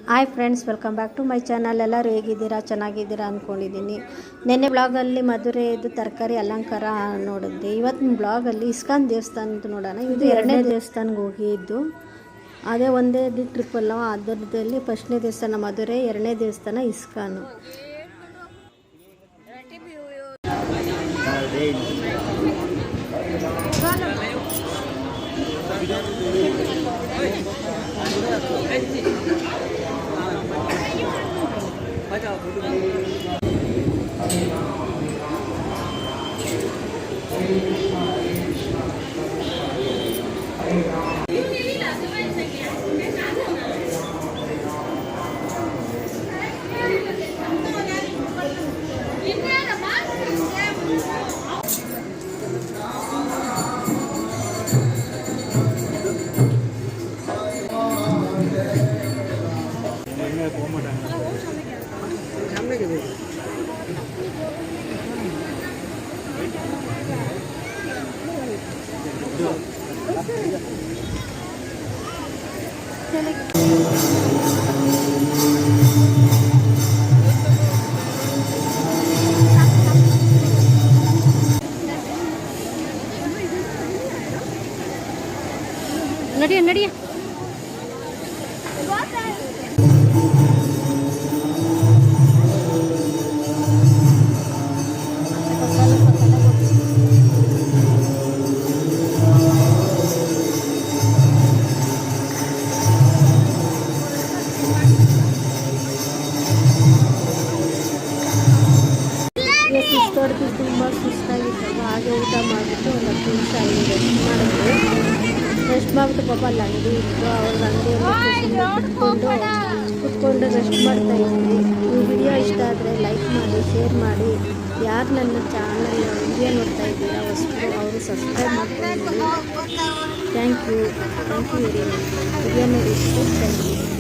Hi friends, welcome back to my channel. ಎಲ್ಲರೂ ಹೇಗಿದ್ದೀರಾ? ಚೆನ್ನಾಗಿದ್ದೀರಾ ಅಂದ್ಕೊಂಡಿದ್ದೀನಿ. ನೆನ್ನೆ ಬ್ಲಾಗಲ್ಲಿ ಮಧುರೆದು ತರಕಾರಿ ಅಲಂಕಾರ ನೋಡಿದ್ದೆ. ಇವತ್ತಿನ ಬ್ಲಾಗಲ್ಲಿ ಇಸ್ಕಾನ್ ದೇವಸ್ಥಾನದ ನೋಡೋಣ. ಇದು ಎರಡನೇ ದೇವಸ್ಥಾನಕ್ಕೆ ಹೋಗಿದ್ದು. ಅದೇ ಒಂದೇ ಟ್ರಿಪ್ ಅಲ್ಲ, ಅದರದಲ್ಲಿ ಫಸ್ಟ್ನೇ ದೇವಸ್ಥಾನ ಮಧುರೆ, ಎರಡನೇ ದೇವಸ್ಥಾನ ಇಸ್ಕಾನು. नड़िया नड़िया ಸಿಸ್ಟರ್ಗೆ ತುಂಬ ಸುಸ್ತಾಗಿತ್ತಲ್ಲ, ಹಾಗೆ ಊಟ ಮಾಡಿಬಿಟ್ಟು ಒಂದು 10 ನಿಮಿಷ ಅಲ್ಲಿ ರೆಸ್ಟ್ ಮಾಡಿಬಿಟ್ಟು ಪಾಪ ಅಲ್ಲಿ ಅಂಗಡಿ ಇತ್ತು, ಅವ್ರ ಅಂಗಡಿಯಲ್ಲಿ ಕುತ್ಕೊಂಡು ರೆಸ್ಟ್ ಮಾಡ್ತಾ ಇದ್ವಿ. ಈ ವಿಡಿಯೋ ಇಷ್ಟ ಆದರೆ ಲೈಕ್ ಮಾಡಿ, ಶೇರ್ ಮಾಡಿ. ಯಾರು ನನ್ನ ಚಾನಲ್ ವಿಡಿಯೋ ನೋಡ್ತಾ ಇದ್ದೀರಾ ಹೊಸರು, ಅವರು ಸಬ್ಸ್ಕ್ರೈಬ್ ಮಾಡ್ಕೊಂಡು. Thank you very much. Video ನೋಡಿ ಥ್ಯಾಂಕ್ ಯು.